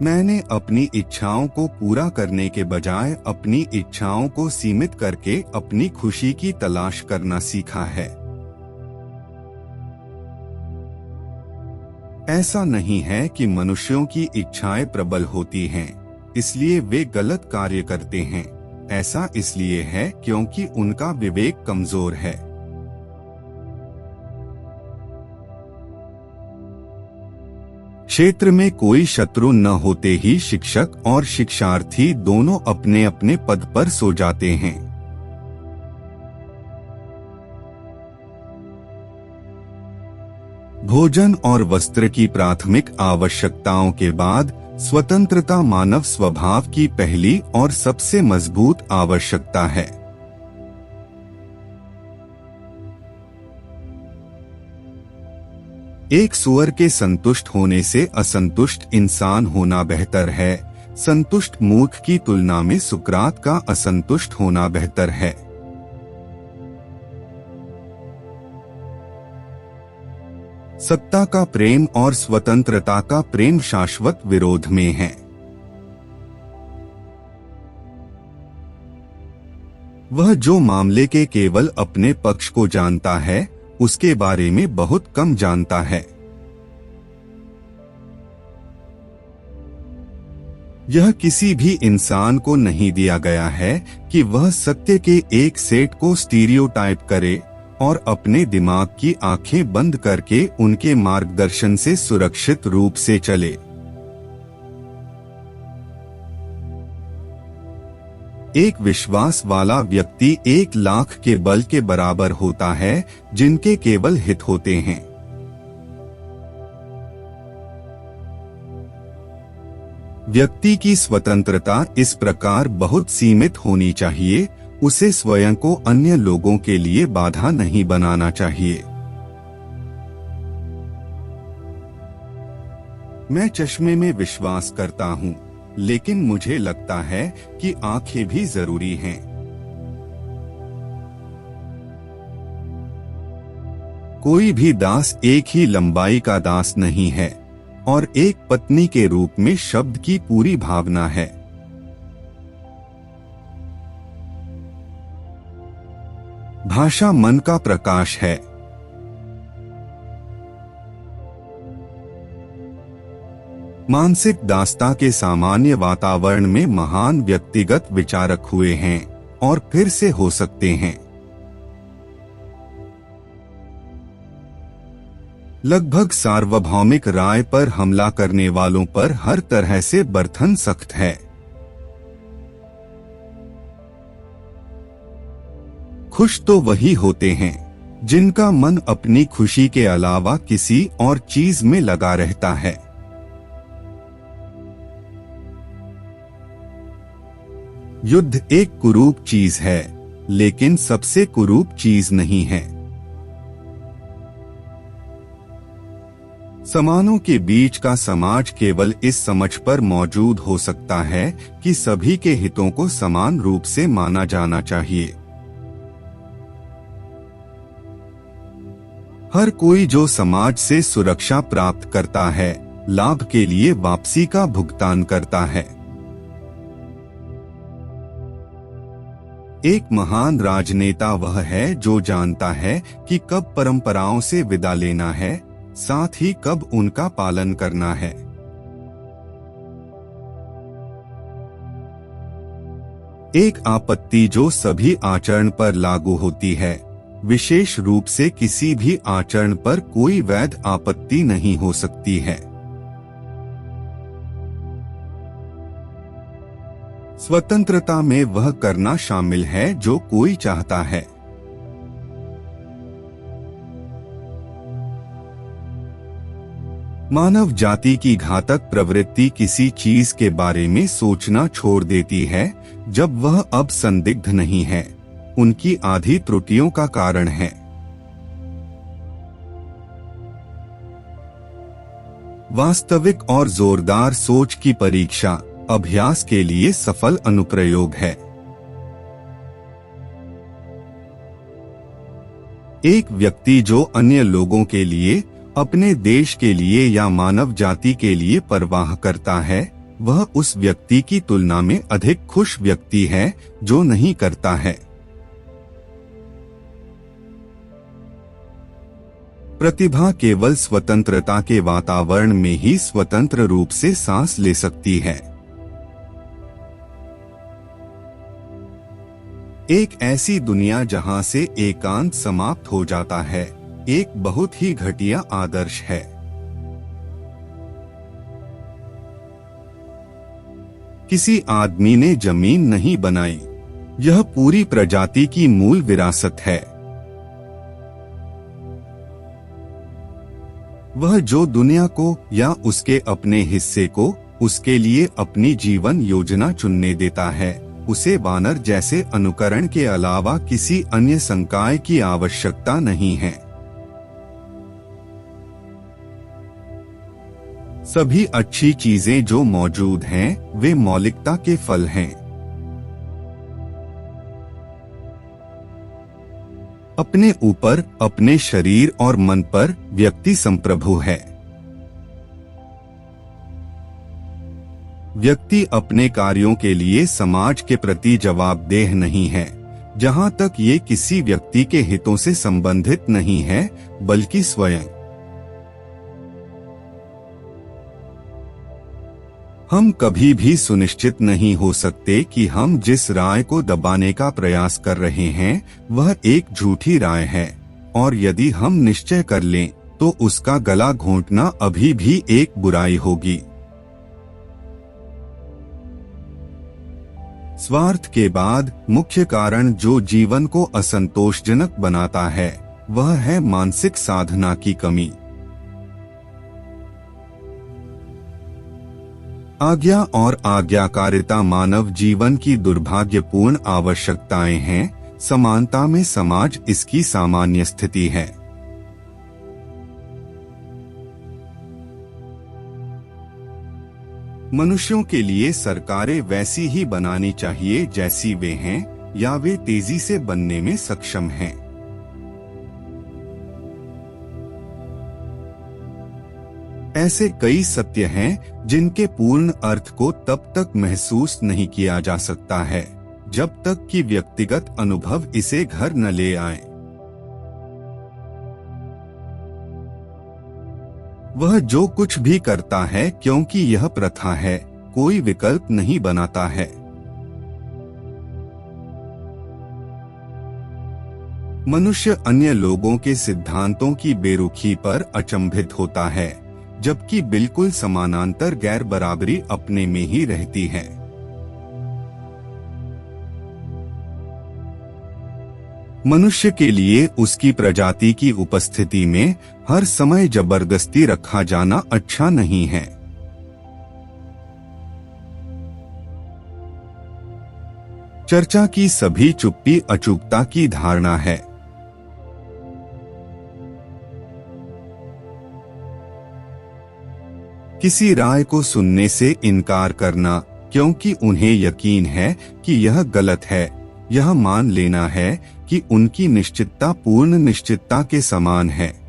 मैंने अपनी इच्छाओं को पूरा करने के बजाय अपनी इच्छाओं को सीमित करके अपनी खुशी की तलाश करना सीखा है। ऐसा नहीं है कि मनुष्यों की इच्छाएं प्रबल होती हैं, इसलिए वे गलत कार्य करते हैं। ऐसा इसलिए है क्योंकि उनका विवेक कमजोर है। क्षेत्र में कोई शत्रु न होते ही शिक्षक और शिक्षार्थी दोनों अपने अपने पद पर सो जाते हैं। भोजन और वस्त्र की प्राथमिक आवश्यकताओं के बाद स्वतंत्रता मानव स्वभाव की पहली और सबसे मजबूत आवश्यकता है। एक सूअर के संतुष्ट होने से असंतुष्ट इंसान होना बेहतर है। संतुष्ट मूर्ख की तुलना में सुकरात का असंतुष्ट होना बेहतर है। सत्ता का प्रेम और स्वतंत्रता का प्रेम शाश्वत विरोध में है। वह जो मामले के केवल अपने पक्ष को जानता है, उसके बारे में बहुत कम जानता है। यह किसी भी इंसान को नहीं दिया गया है कि वह सत्य के एक सेट को स्टीरियोटाइप करे और अपने दिमाग की आंखें बंद करके उनके मार्गदर्शन से सुरक्षित रूप से चले। एक विश्वास वाला व्यक्ति 1,00,000 के बल के बराबर होता है जिनके केवल हित होते हैं। व्यक्ति की स्वतंत्रता इस प्रकार बहुत सीमित होनी चाहिए, उसे स्वयं को अन्य लोगों के लिए बाधा नहीं बनाना चाहिए। मैं चश्मे में विश्वास करता हूँ, लेकिन मुझे लगता है कि आंखें भी जरूरी हैं। कोई भी दास एक ही लंबाई का दास नहीं है और एक पत्नी के रूप में शब्द की पूरी भावना है। भाषा मन का प्रकाश है। मानसिक दासता के सामान्य वातावरण में महान व्यक्तिगत विचारक हुए हैं और फिर से हो सकते हैं। लगभग सार्वभौमिक राय पर हमला करने वालों पर हर तरह से बर्तन सख्त है। खुश तो वही होते हैं जिनका मन अपनी खुशी के अलावा किसी और चीज में लगा रहता है। युद्ध एक कुरूप चीज है, लेकिन सबसे कुरूप चीज नहीं है। समानों के बीच का समाज केवल इस समझ पर मौजूद हो सकता है कि सभी के हितों को समान रूप से माना जाना चाहिए। हर कोई जो समाज से सुरक्षा प्राप्त करता है, लाभ के लिए वापसी का भुगतान करता है। एक महान राजनेता वह है जो जानता है कि कब परंपराओं से विदा लेना है, साथ ही कब उनका पालन करना है। एक आपत्ति जो सभी आचरण पर लागू होती है, विशेष रूप से किसी भी आचरण पर कोई वैध आपत्ति नहीं हो सकती है। स्वतंत्रता में वह करना शामिल है जो कोई चाहता है। मानव जाति की घातक प्रवृत्ति किसी चीज के बारे में सोचना छोड़ देती है जब वह अब संदिग्ध नहीं है, उनकी आधी त्रुटियों का कारण है। वास्तविक और जोरदार सोच की परीक्षा अभ्यास के लिए सफल अनुप्रयोग है। एक व्यक्ति जो अन्य लोगों के लिए, अपने देश के लिए या मानव जाति के लिए परवाह करता है, वह उस व्यक्ति की तुलना में अधिक खुश व्यक्ति है जो नहीं करता है। प्रतिभा केवल स्वतंत्रता के वातावरण में ही स्वतंत्र रूप से सांस ले सकती है। एक ऐसी दुनिया जहां से एकांत समाप्त हो जाता है, एक बहुत ही घटिया आदर्श है। किसी आदमी ने जमीन नहीं बनाई, यह पूरी प्रजाति की मूल विरासत है। वह जो दुनिया को या उसके अपने हिस्से को उसके लिए अपनी जीवन योजना चुनने देता है, उसे वानर जैसे अनुकरण के अलावा किसी अन्य संकाय की आवश्यकता नहीं है। सभी अच्छी चीजें जो मौजूद हैं, वे मौलिकता के फल हैं। अपने ऊपर, अपने शरीर और मन पर व्यक्ति संप्रभु है। व्यक्ति अपने कार्यों के लिए समाज के प्रति जवाबदेह नहीं है, जहां तक ये किसी व्यक्ति के हितों से संबंधित नहीं है, बल्कि स्वयं। हम कभी भी सुनिश्चित नहीं हो सकते कि हम जिस राय को दबाने का प्रयास कर रहे हैं वह एक झूठी राय है, और यदि हम निश्चय कर लें तो उसका गला घोंटना अभी भी एक बुराई होगी। स्वार्थ के बाद मुख्य कारण जो जीवन को असंतोषजनक बनाता है, वह है मानसिक साधना की कमी। आज्ञा और आज्ञाकारिता मानव जीवन की दुर्भाग्यपूर्ण आवश्यकताएं हैं। समानता में समाज इसकी सामान्य स्थिति है। मनुष्यों के लिए सरकारें वैसी ही बनानी चाहिए जैसी वे हैं, या वे तेजी से बनने में सक्षम हैं। ऐसे कई सत्य हैं जिनके पूर्ण अर्थ को तब तक महसूस नहीं किया जा सकता है जब तक कि व्यक्तिगत अनुभव इसे घर न ले आए। वह जो कुछ भी करता है क्योंकि यह प्रथा है, कोई विकल्प नहीं बनाता है। मनुष्य अन्य लोगों के सिद्धांतों की बेरुखी पर अचंभित होता है, जबकि बिल्कुल समानांतर गैर बराबरी अपने में ही रहती है। मनुष्य के लिए उसकी प्रजाति की उपस्थिति में हर समय जबरदस्ती रखा जाना अच्छा नहीं है। चर्चा की सभी चुप्पी अचूकता की धारणा है। किसी राय को सुनने से इनकार करना क्योंकि उन्हें यकीन है कि यह गलत है, यह मान लेना है कि उनकी निश्चितता पूर्ण निश्चितता के समान है।